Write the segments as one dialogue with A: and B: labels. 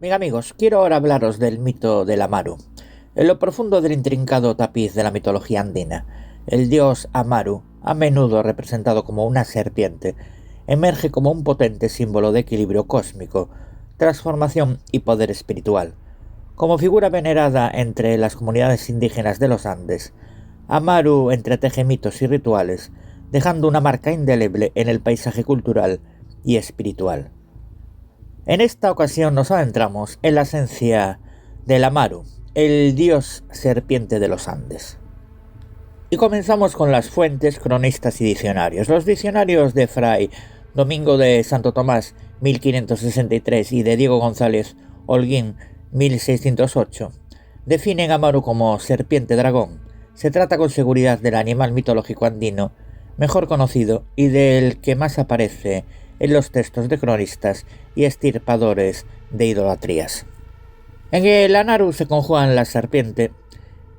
A: Bien amigos, quiero ahora hablaros del mito del Amaru. En lo profundo del intrincado tapiz de la mitología andina, el dios Amaru, a menudo representado como una serpiente, emerge como un potente símbolo de equilibrio cósmico, transformación y poder espiritual. Como figura venerada entre las comunidades indígenas de los Andes, Amaru entreteje mitos y rituales, dejando una marca indeleble en el paisaje cultural y espiritual. En esta ocasión nos adentramos en la esencia del Amaru, el dios serpiente de los Andes. Y comenzamos con las fuentes, cronistas y diccionarios. Los diccionarios de Fray Domingo de Santo Tomás, 1563, y de Diego González Holguín, 1608, definen a Amaru como serpiente dragón. Se trata con seguridad del animal mitológico andino mejor conocido y del que más aparece en los textos de cronistas y estirpadores de idolatrías. En el Anaru se conjugan la serpiente,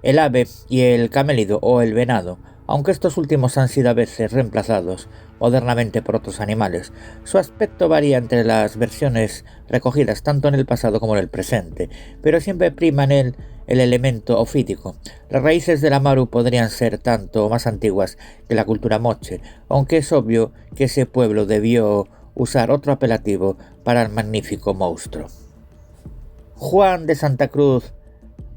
A: el ave y el camélido o el venado, aunque estos últimos han sido a veces reemplazados modernamente por otros animales. Su aspecto varía entre las versiones recogidas tanto en el pasado como en el presente, pero siempre prima en él el elemento ofídico. Las raíces del Amaru podrían ser tanto más antiguas que la cultura moche, aunque es obvio que ese pueblo debió usar otro apelativo para el magnífico monstruo. Juan de Santa Cruz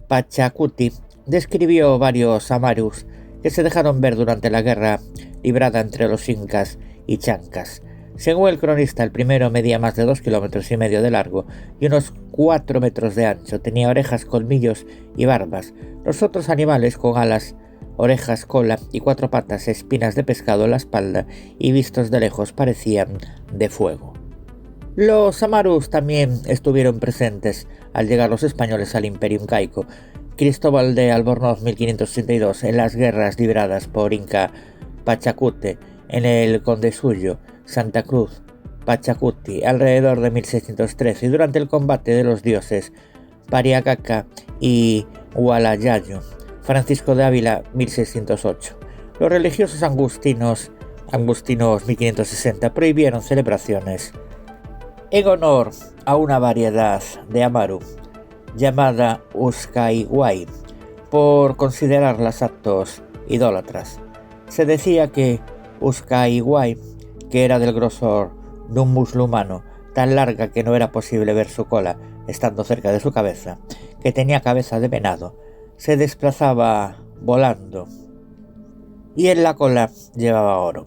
A: Pachacuti describió varios Amarus que se dejaron ver durante la guerra librada entre los incas y chancas. Según el cronista, el primero medía más de 2,5 kilómetros de largo y unos 4 metros de ancho. Tenía orejas, colmillos y barbas. Los otros animales, con alas, orejas, cola y 4 patas, espinas de pescado en la espalda y vistos de lejos parecían de fuego. Los Amarus también estuvieron presentes al llegar los españoles al Imperio Incaico. Cristóbal de Albornoz, 1582, en las guerras libradas por Inca Pachacute en el Condesullo, Santa Cruz Pachacuti, alrededor de 1613, y durante el combate de los dioses Pariacaca y Hualayayo, Francisco de Ávila, 1608. Los religiosos angustinos 1560 prohibieron celebraciones en honor a una variedad de Amaru llamada Uskaiguay, por considerarlas actos idólatras. Se decía que Uskaiguay, que era del grosor de un muslo humano, tan larga que no era posible ver su cola estando cerca de su cabeza, que tenía cabeza de venado, se desplazaba volando y en la cola llevaba oro.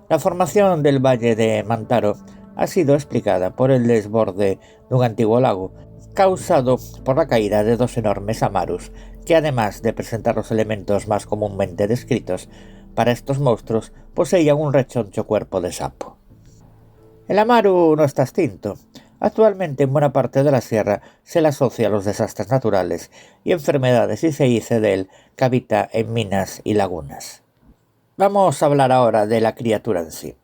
A: La formación del valle de Mantaro ha sido explicada por el desborde de un antiguo lago, causado por la caída de 2 enormes Amarus, que además de presentar los elementos más comúnmente descritos para estos monstruos, poseían un rechoncho cuerpo de sapo. El Amaru no está extinto. Actualmente en buena parte de la sierra se le asocia a los desastres naturales y enfermedades y se dice de él que habita en minas y lagunas. Vamos a hablar ahora de la criatura en sí.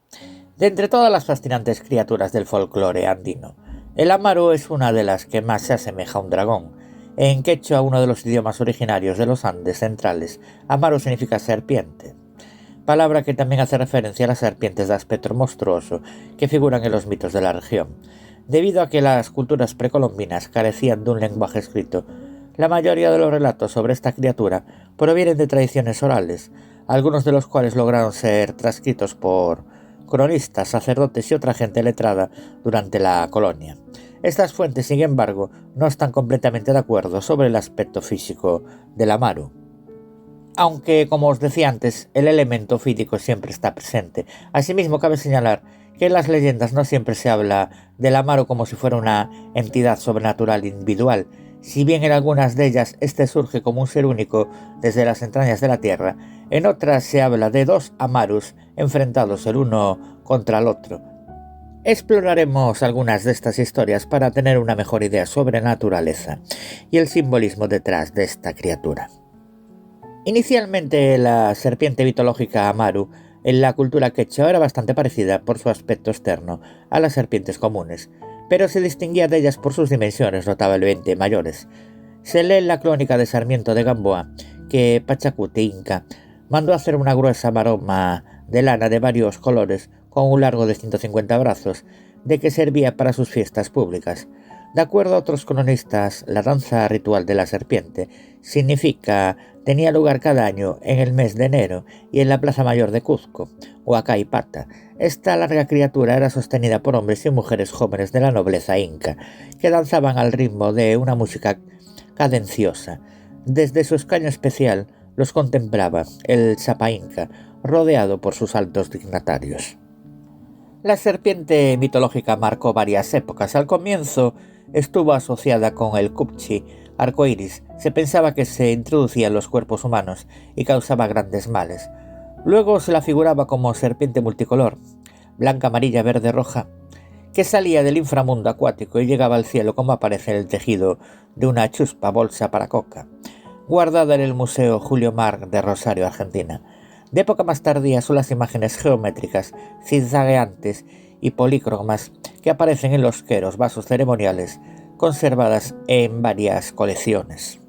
A: De entre todas las fascinantes criaturas del folclore andino, el Amaru es una de las que más se asemeja a un dragón. En quechua, uno de los idiomas originarios de los Andes centrales, Amaru significa serpiente, palabra que también hace referencia a las serpientes de aspecto monstruoso que figuran en los mitos de la región. Debido a que las culturas precolombinas carecían de un lenguaje escrito, la mayoría de los relatos sobre esta criatura provienen de tradiciones orales, algunos de los cuales lograron ser transcritos por cronistas, sacerdotes y otra gente letrada durante la colonia. Estas fuentes, sin embargo, no están completamente de acuerdo sobre el aspecto físico del Amaru. Aunque, como os decía antes, el elemento físico siempre está presente. Asimismo, cabe señalar que en las leyendas no siempre se habla del Amaru como si fuera una entidad sobrenatural individual. Si bien en algunas de ellas este surge como un ser único desde las entrañas de la tierra, en otras se habla de 2 Amarus enfrentados el uno contra el otro. Exploraremos algunas de estas historias para tener una mejor idea sobre la naturaleza y el simbolismo detrás de esta criatura. Inicialmente la serpiente mitológica Amaru en la cultura quechua era bastante parecida por su aspecto externo a las serpientes comunes, pero se distinguía de ellas por sus dimensiones notablemente mayores. Se lee en la crónica de Sarmiento de Gamboa que Pachacuti Inca mandó hacer una gruesa maroma de lana de varios colores con un largo de 150 brazos, de que servía para sus fiestas públicas. De acuerdo a otros cronistas, la danza ritual de la serpiente tenía lugar cada año en el mes de enero y en la Plaza Mayor de Cuzco, Huacaipata. Esta larga criatura era sostenida por hombres y mujeres jóvenes de la nobleza inca, que danzaban al ritmo de una música cadenciosa. Desde su escaño especial los contemplaba el Sapa Inca, rodeado por sus altos dignatarios. La serpiente mitológica marcó varias épocas. Al comienzo estuvo asociada con el Cupchi, arcoíris. Se pensaba que se introducía en los cuerpos humanos y causaba grandes males. Luego se la figuraba como serpiente multicolor, blanca, amarilla, verde, roja, que salía del inframundo acuático y llegaba al cielo como aparece en el tejido de una chuspa bolsa para coca, guardada en el Museo Julio Mar de Rosario, Argentina. De época más tardía son las imágenes geométricas, zigzagueantes y polícromas que aparecen en los queros, vasos ceremoniales, conservadas en varias colecciones.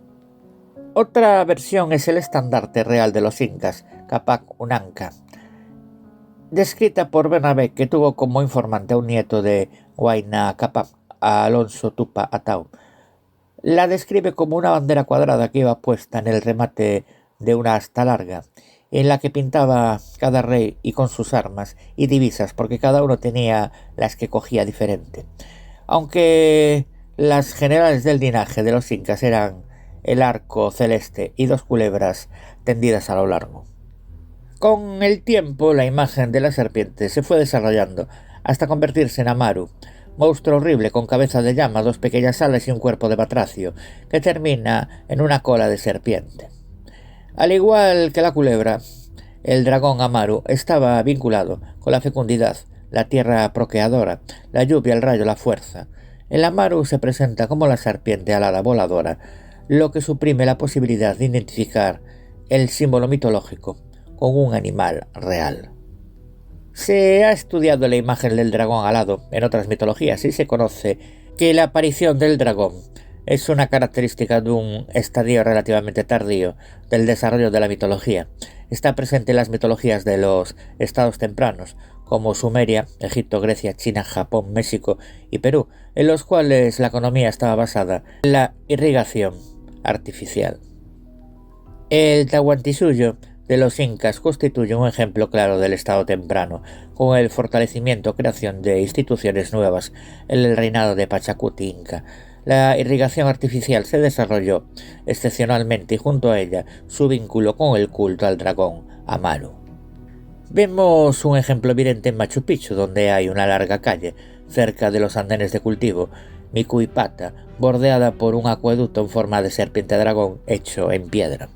A: Otra versión es el estandarte real de los incas, Capac Unanca, descrita por Bernabé, que tuvo como informante a un nieto de Huayna Capac, a Alonso Tupa Atau. La describe como una bandera cuadrada que iba puesta en el remate de una asta larga, en la que pintaba cada rey y con sus armas y divisas, porque cada uno tenía las que cogía diferente. Aunque las generales del linaje de los incas eran el arco celeste y 2 culebras tendidas a lo largo. Con el tiempo, la imagen de la serpiente se fue desarrollando hasta convertirse en Amaru, monstruo horrible con cabeza de llama, 2 pequeñas alas y un cuerpo de batracio, que termina en una cola de serpiente. Al igual que la culebra, el dragón Amaru estaba vinculado con la fecundidad, la tierra procreadora, la lluvia, el rayo, la fuerza. El Amaru se presenta como la serpiente alada voladora, lo que suprime la posibilidad de identificar el símbolo mitológico con un animal real. Se ha estudiado la imagen del dragón alado en otras mitologías y se conoce que la aparición del dragón es una característica de un estadio relativamente tardío del desarrollo de la mitología. Está presente en las mitologías de los estados tempranos, como Sumeria, Egipto, Grecia, China, Japón, México y Perú, en los cuales la economía estaba basada en la irrigación artificial. El Tahuantinsuyo de los incas constituye un ejemplo claro del estado temprano, con el fortalecimiento o creación de instituciones nuevas en el reinado de Pachacuti Inca. La irrigación artificial se desarrolló excepcionalmente y junto a ella su vínculo con el culto al dragón Amaru. Vemos un ejemplo evidente en Machu Picchu, donde hay una larga calle cerca de los andenes de cultivo, Micuipata, bordeada por un acueducto en forma de serpiente dragón hecho en piedra.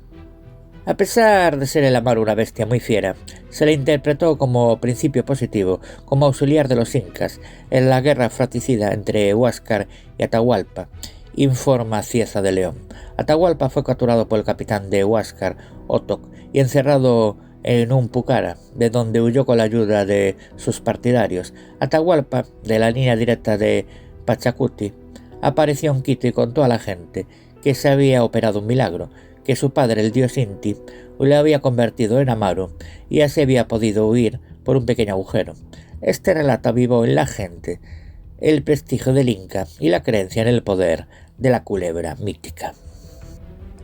A: A pesar de ser el Amaru una bestia muy fiera, se le interpretó como principio positivo, como auxiliar de los incas en la guerra fratricida entre Huáscar y Atahualpa, informa Cieza de León. Atahualpa fue capturado por el capitán de Huáscar, Otoc, y encerrado en un pucara, de donde huyó con la ayuda de sus partidarios. Atahualpa, de la línea directa de Pachacuti, apareció en Quito y contó a la gente que se había operado un milagro, que su padre, el dios Inti, le había convertido en Amaru y así había podido huir por un pequeño agujero. Este relato avivó en la gente el prestigio del Inca y la creencia en el poder de la culebra mítica.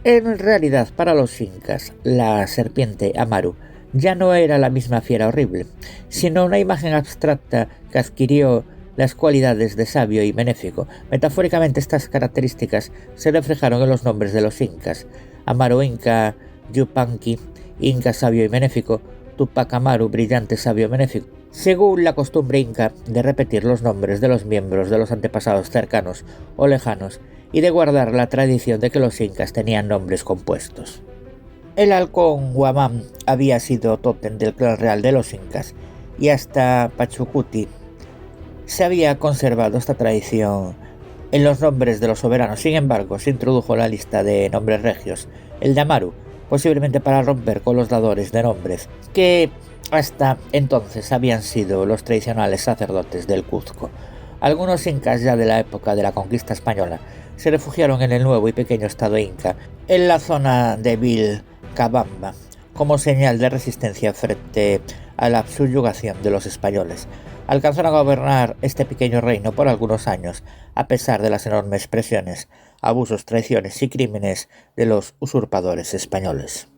A: En realidad, para los incas, la serpiente Amaru ya no era la misma fiera horrible, sino una imagen abstracta que adquirió las cualidades de sabio y benéfico. Metafóricamente, estas características se reflejaron en los nombres de los incas: Amaru Inca, Yupanqui, Inca sabio y benéfico, Tupac Amaru, brillante sabio benéfico, según la costumbre inca de repetir los nombres de los miembros de los antepasados cercanos o lejanos y de guardar la tradición de que los incas tenían nombres compuestos. El halcón Huamán había sido tótem del clan real de los incas y hasta Pachacuti se había conservado esta tradición en los nombres de los soberanos. Sin embargo, se introdujo en la lista de nombres regios el de Amaru, posiblemente para romper con los dadores de nombres, que hasta entonces habían sido los tradicionales sacerdotes del Cuzco. Algunos incas ya de la época de la conquista española se refugiaron en el nuevo y pequeño estado inca, en la zona de Vilcabamba, como señal de resistencia frente a la subyugación de los españoles. alcanzaron a gobernar este pequeño reino por algunos años, a pesar de las enormes presiones, abusos, traiciones y crímenes de los usurpadores españoles.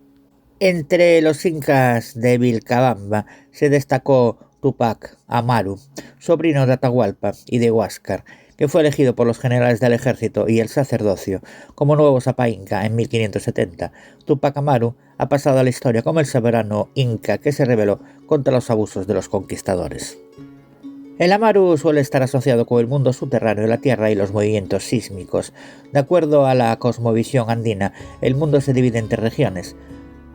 A: Entre los incas de Vilcabamba se destacó Tupac Amaru, sobrino de Atahualpa y de Huáscar, que fue elegido por los generales del ejército y el sacerdocio como nuevo Sapa Inca en 1570. Tupac Amaru ha pasado a la historia como el soberano inca que se rebeló contra los abusos de los conquistadores. El Amaru suele estar asociado con el mundo subterráneo, la tierra y los movimientos sísmicos. De acuerdo a la cosmovisión andina, el mundo se divide en tres regiones: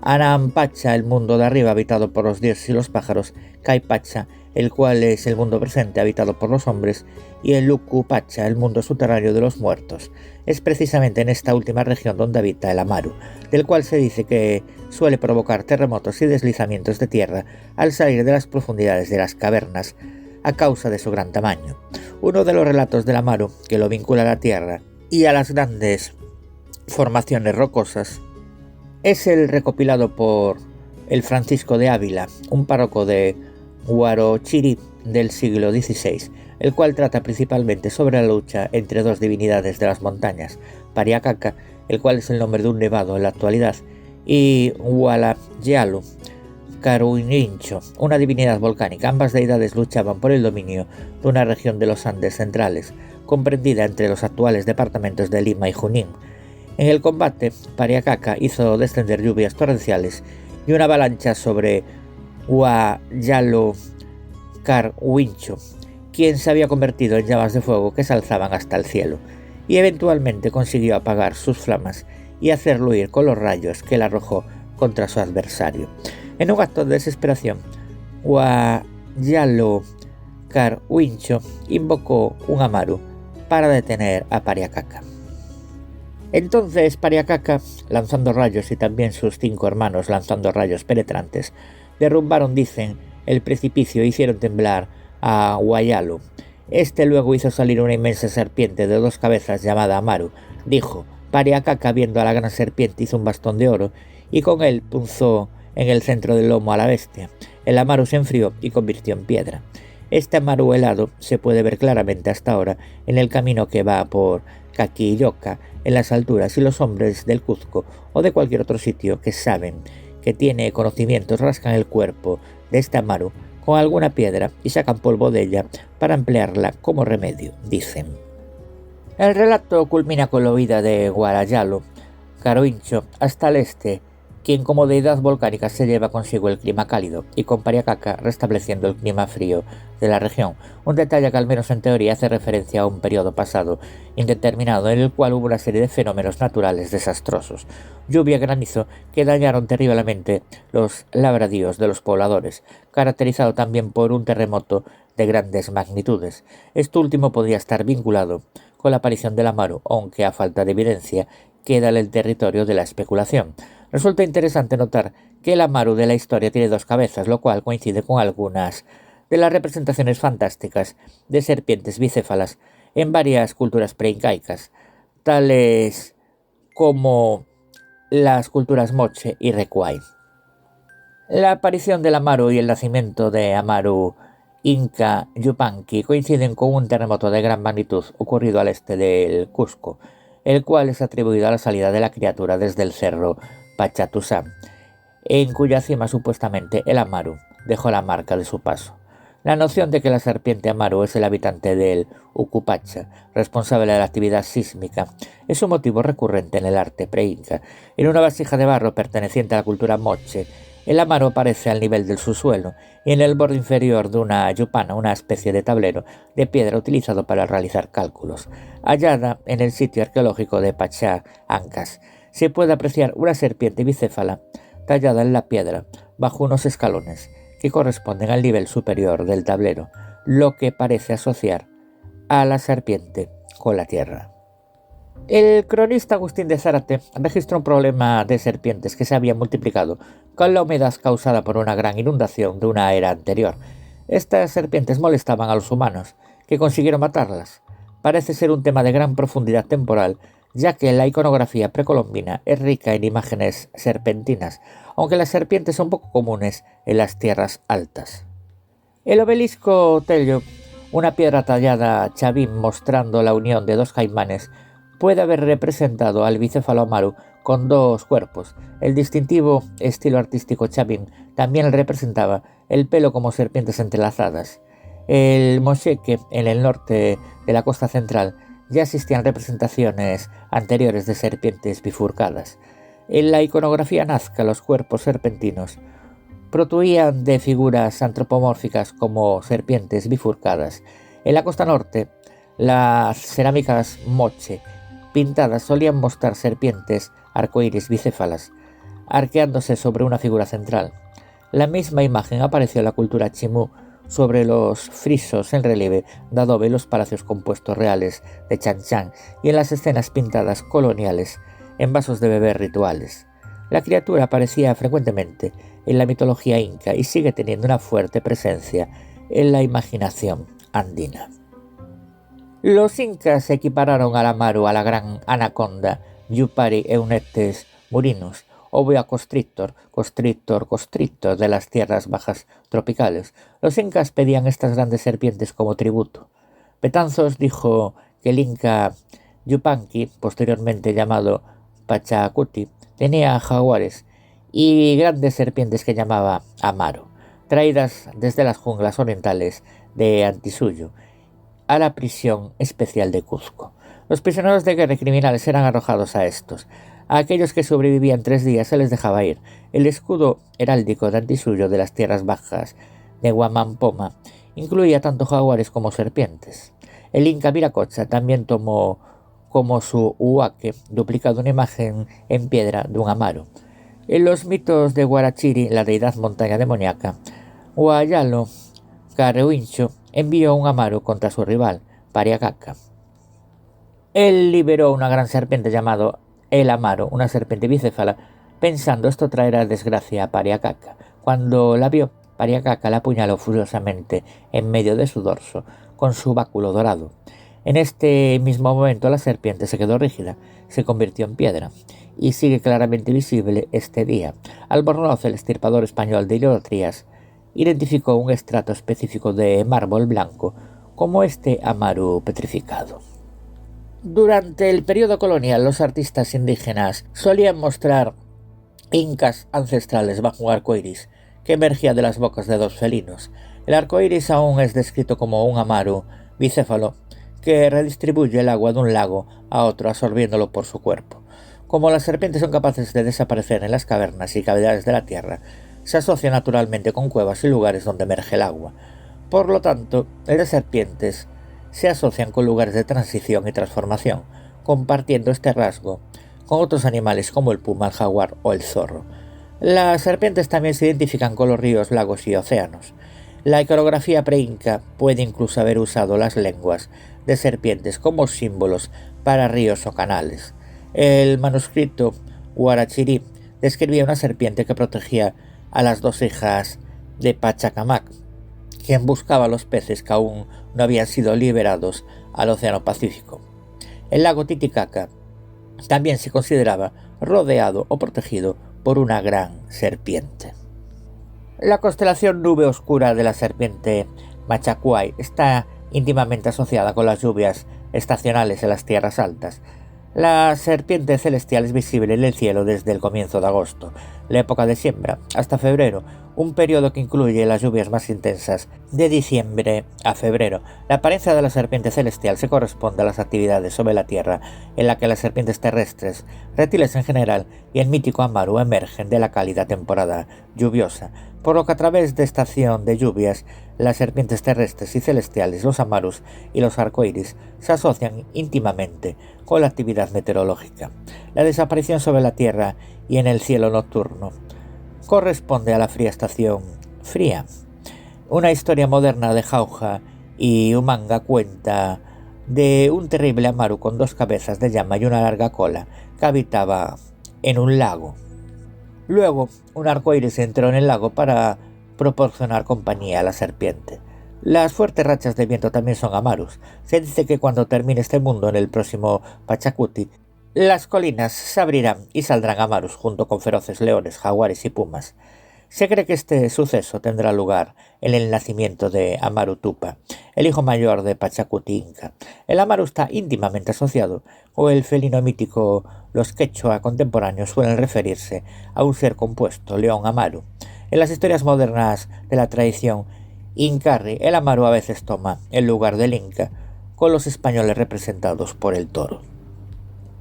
A: Anampacha, el mundo de arriba habitado por los dioses y los pájaros; Caipacha, el cual es el mundo presente habitado por los hombres; y el Ucupacha, el mundo subterráneo de los muertos. Es precisamente en esta última región donde habita el Amaru, del cual se dice que suele provocar terremotos y deslizamientos de tierra al salir de las profundidades de las cavernas a causa de su gran tamaño. Uno de los relatos del Amaru que lo vincula a la tierra y a las grandes formaciones rocosas es el recopilado por el Francisco de Ávila, un párroco de Huarochirí del siglo XVI, el cual trata principalmente sobre la lucha entre dos divinidades de las montañas, Pariacaca, el cual es el nombre de un nevado en la actualidad, y Hualayalu Caruinincho, una divinidad volcánica. Ambas deidades luchaban por el dominio de una región de los Andes centrales, comprendida entre los actuales departamentos de Lima y Junín. En el combate, Pariacaca hizo descender lluvias torrenciales y una avalancha sobre Huayalocarhuincho, quien se había convertido en llamas de fuego que se alzaban hasta el cielo, y eventualmente consiguió apagar sus flamas y hacerlo huir con los rayos que él arrojó contra su adversario. En un acto de desesperación, Huayalocarhuincho invocó un Amaru para detener a Pariacaca. Entonces Pariacaca, lanzando rayos, y también sus 5 hermanos lanzando rayos penetrantes, derrumbaron, dicen, el precipicio e hicieron temblar a Huayalu. Este luego hizo salir una inmensa serpiente de 2 cabezas llamada Amaru. Dijo: Pariacaca, viendo a la gran serpiente, hizo un bastón de oro y con él punzó en el centro del lomo a la bestia. El Amaru se enfrió y convirtió en piedra. Este Amaru helado se puede ver claramente hasta ahora en el camino que va por Caquilloca, en las alturas, y los hombres del Cuzco o de cualquier otro sitio que saben que tiene conocimientos rascan el cuerpo de este Amaru con alguna piedra y sacan polvo de ella para emplearla como remedio, dicen. El relato culmina con la huida de Huayalo Caruincho hasta el este, quien como deidad volcánica se lleva consigo el clima cálido, y con Pariacaca restableciendo el clima frío de la región, un detalle que al menos en teoría hace referencia a un periodo pasado indeterminado en el cual hubo una serie de fenómenos naturales desastrosos, lluvia y granizo que dañaron terriblemente los labradíos de los pobladores, caracterizado también por un terremoto de grandes magnitudes. Esto último podría estar vinculado con la aparición del Amaru, aunque a falta de evidencia queda en el territorio de la especulación. Resulta interesante notar que el Amaru de la historia tiene 2 cabezas, lo cual coincide con algunas de las representaciones fantásticas de serpientes bicéfalas en varias culturas preincaicas, tales como las culturas Moche y Recuay. La aparición del Amaru y el nacimiento de Amaru Inca Yupanqui coinciden con un terremoto de gran magnitud ocurrido al este del Cusco, el cual es atribuido a la salida de la criatura desde el cerro Pachatusá, en cuya cima supuestamente el Amaru dejó la marca de su paso. La noción de que la serpiente Amaru es el habitante del Ucupacha, responsable de la actividad sísmica, es un motivo recurrente en el arte preinca. En una vasija de barro perteneciente a la cultura Moche, el Amaru aparece al nivel del subsuelo y en el borde inferior de una yupana, una especie de tablero de piedra utilizado para realizar cálculos. Hallada en el sitio arqueológico de Pachá Ancas, se puede apreciar una serpiente bicéfala tallada en la piedra bajo unos escalones que corresponden al nivel superior del tablero, lo que parece asociar a la serpiente con la tierra. El cronista Agustín de Zárate registró un problema de serpientes que se había multiplicado con la humedad causada por una gran inundación de una era anterior. Estas serpientes molestaban a los humanos, que consiguieron matarlas. Parece ser un tema de gran profundidad temporal, ya que la iconografía precolombina es rica en imágenes serpentinas, aunque las serpientes son poco comunes en las tierras altas. El obelisco Tello, una piedra tallada Chabín mostrando la unión de dos caimanes, puede haber representado al bicéfalo amaru con dos cuerpos. El distintivo estilo artístico Chabín también representaba el pelo como serpientes entrelazadas. El Mocheque, en el norte de la costa central, ya existían representaciones anteriores de serpientes bifurcadas. En la iconografía nazca, los cuerpos serpentinos protuían de figuras antropomórficas como serpientes bifurcadas. En la costa norte, las cerámicas moche pintadas solían mostrar serpientes arcoíris bicéfalas, arqueándose sobre una figura central. La misma imagen apareció en la cultura chimú sobre los frisos en relieve de adobe en los palacios compuestos reales de Chan Chan y en las escenas pintadas coloniales en vasos de beber rituales. La criatura aparecía frecuentemente en la mitología inca y sigue teniendo una fuerte presencia en la imaginación andina. Los incas equipararon al amaru a la gran anaconda Yupari eunetes murinus, o boa constrictor de las tierras bajas tropicales. Los incas pedían estas grandes serpientes como tributo. Betanzos dijo que el inca Yupanqui, posteriormente llamado Pachacuti, tenía jaguares y grandes serpientes que llamaba amaru, traídas desde las junglas orientales de Antisuyo a la prisión especial de Cuzco. Los prisioneros de guerra y criminales eran arrojados a estos. A aquellos que sobrevivían 3 días se les dejaba ir. El escudo heráldico de Antisuyo de las tierras bajas de Huamampoma incluía tanto jaguares como serpientes. El inca Viracocha también tomó como su huaque duplicado una imagen en piedra de un amaru. En los mitos de Guarachiri, la deidad montaña demoníaca, Huayalo Careuincho envió un amaru contra su rival, Pariacaca. Él liberó una gran serpiente llamado el amaru, una serpiente bicéfala, pensando esto traerá desgracia a Pariacaca. Cuando la vio, Pariacaca la apuñaló furiosamente en medio de su dorso, con su báculo dorado. En este mismo momento la serpiente se quedó rígida, se convirtió en piedra, y sigue claramente visible este día. Albornoz, el estirpador español de idolatrías, identificó un estrato específico de mármol blanco como este amaru petrificado. Durante el periodo colonial, los artistas indígenas solían mostrar incas ancestrales bajo un arco iris que emergía de las bocas de dos felinos. El arco iris aún es descrito como un amaru bicéfalo que redistribuye el agua de un lago a otro absorbiéndolo por su cuerpo. Como las serpientes son capaces de desaparecer en las cavernas y cavidades de la tierra, se asocia naturalmente con cuevas y lugares donde emerge el agua. Por lo tanto, las serpientes se asocian con lugares de transición y transformación, compartiendo este rasgo con otros animales como el puma, el jaguar o el zorro. Las serpientes también se identifican con los ríos, lagos y océanos. La iconografía preinca puede incluso haber usado las lenguas de serpientes como símbolos para ríos o canales. El manuscrito Guarachiri describía una serpiente que protegía a las dos hijas de Pachacamac, quien buscaba los peces que aún no habían sido liberados al Océano Pacífico. El lago Titicaca también se consideraba rodeado o protegido por una gran serpiente. La constelación Nube Oscura de la serpiente Machacuay está íntimamente asociada con las lluvias estacionales en las tierras altas. La serpiente celestial es visible en el cielo desde el comienzo de agosto, la época de siembra, hasta febrero, un periodo que incluye las lluvias más intensas de diciembre a febrero. La apariencia de la serpiente celestial se corresponde a las actividades sobre la Tierra, en la que las serpientes terrestres, reptiles en general y el mítico amaru emergen de la cálida temporada lluviosa, por lo que a través de estación de lluvias, las serpientes terrestres y celestiales, los amarus y los arcoíris se asocian íntimamente con la actividad meteorológica. La desaparición sobre la Tierra y en el cielo nocturno corresponde a la fría estación fría. Una historia moderna de Jauja y Humanga cuenta de un terrible amaru con 2 cabezas de llama y una larga cola que habitaba en un lago. Luego, un arcoíris entró en el lago para proporcionar compañía a la serpiente. Las fuertes rachas de viento también son amarus. Se dice que cuando termine este mundo en el próximo Pachacuti, las colinas se abrirán y saldrán amarus junto con feroces leones, jaguares y pumas. Se cree que este suceso tendrá lugar en el nacimiento de Amaru Tupa, el hijo mayor de Pachacuti Inca. El Amaru está íntimamente asociado con el felino mítico. Los quechua contemporáneos suelen referirse a un ser compuesto, león Amaru. En las historias modernas de la tradición incarri, el Amaru a veces toma el lugar del Inca, con los españoles representados por el toro.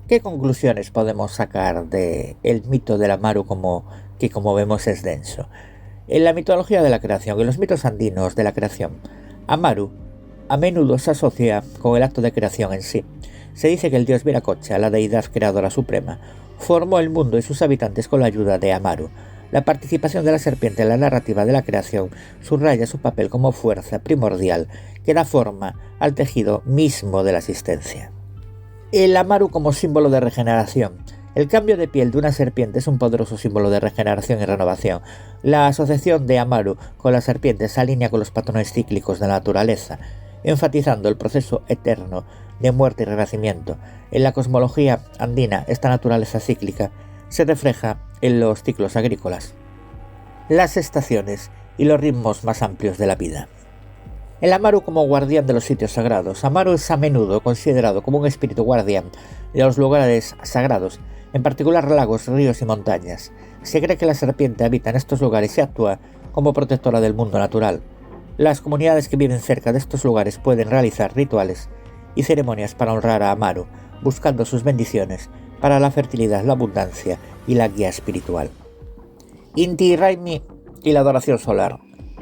A: ¿Qué conclusiones podemos sacar del mito del Amaru que como vemos es denso? En la mitología de la creación, en los mitos andinos de la creación, Amaru a menudo se asocia con el acto de creación en sí. Se dice que el dios Viracocha, la deidad creadora suprema, formó el mundo y sus habitantes con la ayuda de Amaru. La participación de la serpiente en la narrativa de la creación subraya su papel como fuerza primordial que da forma al tejido mismo de la existencia. El Amaru como símbolo de regeneración. El cambio de piel de una serpiente es un poderoso símbolo de regeneración y renovación. La asociación de Amaru con la serpiente se alinea con los patrones cíclicos de la naturaleza, enfatizando el proceso eterno de muerte y renacimiento. En la cosmología andina, esta naturaleza cíclica se refleja en los ciclos agrícolas, las estaciones y los ritmos más amplios de la vida. El Amaru como guardián de los sitios sagrados. Amaru es a menudo considerado como un espíritu guardián de los lugares sagrados, en particular lagos, ríos y montañas. Se cree que la serpiente habita en estos lugares y actúa como protectora del mundo natural. Las comunidades que viven cerca de estos lugares pueden realizar rituales y ceremonias para honrar a Amaru, buscando sus bendiciones para la fertilidad, la abundancia y la guía espiritual. Inti Raymi y la adoración solar.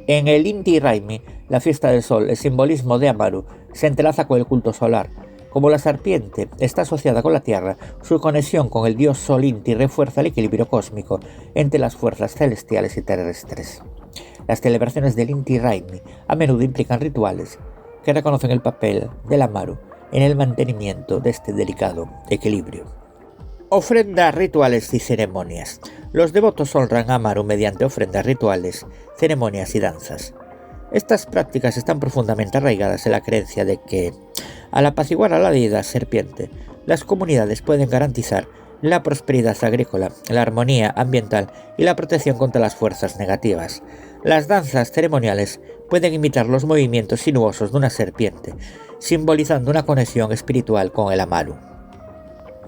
A: En el Inti Raymi, la fiesta del sol, el simbolismo de Amaru se entrelaza con el culto solar. Como la serpiente está asociada con la Tierra, su conexión con el dios Sol Inti refuerza el equilibrio cósmico entre las fuerzas celestiales y terrestres. Las celebraciones del Inti Raymi a menudo implican rituales que reconocen el papel del Amaru en el mantenimiento de este delicado equilibrio. Ofrendas, rituales y ceremonias. Los devotos honran a Amaru mediante ofrendas, rituales, ceremonias y danzas. Estas prácticas están profundamente arraigadas en la creencia de que, al apaciguar a la deidad serpiente, las comunidades pueden garantizar la prosperidad agrícola, la armonía ambiental y la protección contra las fuerzas negativas. Las danzas ceremoniales pueden imitar los movimientos sinuosos de una serpiente, simbolizando una conexión espiritual con el Amaru.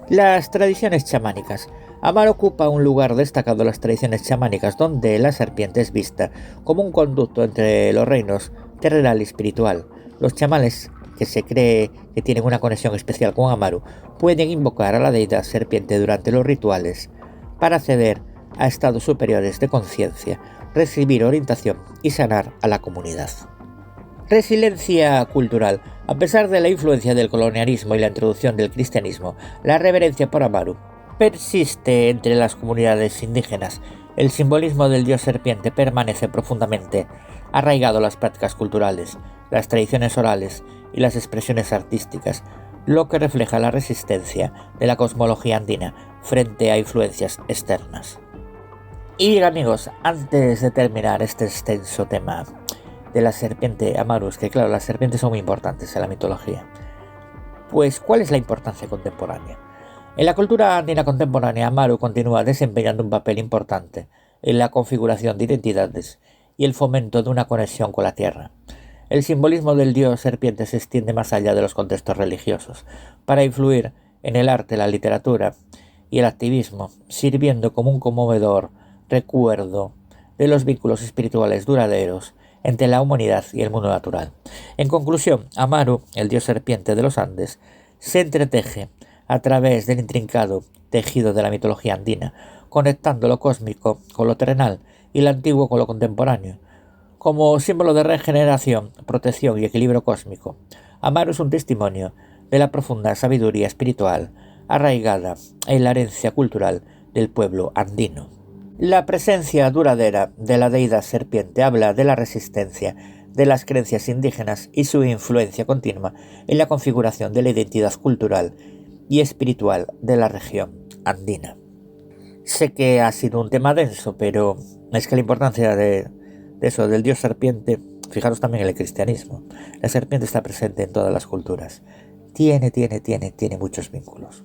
A: Las tradiciones chamánicas. Amaru ocupa un lugar destacado en las tradiciones chamánicas, donde la serpiente es vista como un conducto entre los reinos terrenal y espiritual. Los chamanes, que se cree que tienen una conexión especial con Amaru, pueden invocar a la deidad serpiente durante los rituales para acceder a estados superiores de conciencia, recibir orientación y sanar a la comunidad. Resiliencia cultural. A pesar de la influencia del colonialismo y la introducción del cristianismo, la reverencia por Amaru persiste entre las comunidades indígenas. El simbolismo del dios serpiente permanece profundamente arraigado a las prácticas culturales, las tradiciones orales y las expresiones artísticas, lo que refleja la resistencia de la cosmología andina frente a influencias externas. Y amigos, antes de terminar este extenso tema de la serpiente Amaru, es que claro, las serpientes son muy importantes en la mitología. Pues, ¿cuál es la importancia contemporánea? En la cultura andina contemporánea, Amaru continúa desempeñando un papel importante en la configuración de identidades y el fomento de una conexión con la tierra. El simbolismo del dios serpiente se extiende más allá de los contextos religiosos, para influir en el arte, la literatura y el activismo, sirviendo como un conmovedor recuerdo de los vínculos espirituales duraderos entre la humanidad y el mundo natural. En conclusión, Amaru, el dios serpiente de los Andes, se entreteje a través del intrincado tejido de la mitología andina, conectando lo cósmico con lo terrenal y lo antiguo con lo contemporáneo. Como símbolo de regeneración, protección y equilibrio cósmico, Amaru es un testimonio de la profunda sabiduría espiritual arraigada en la herencia cultural del pueblo andino. La presencia duradera de la deidad serpiente habla de la resistencia de las creencias indígenas y su influencia continua en la configuración de la identidad cultural y espiritual de la región andina. Sé que ha sido un tema denso, pero es que la importancia de eso, del dios serpiente, fijaros también en el cristianismo. La serpiente está presente en todas las culturas. Tiene muchos vínculos.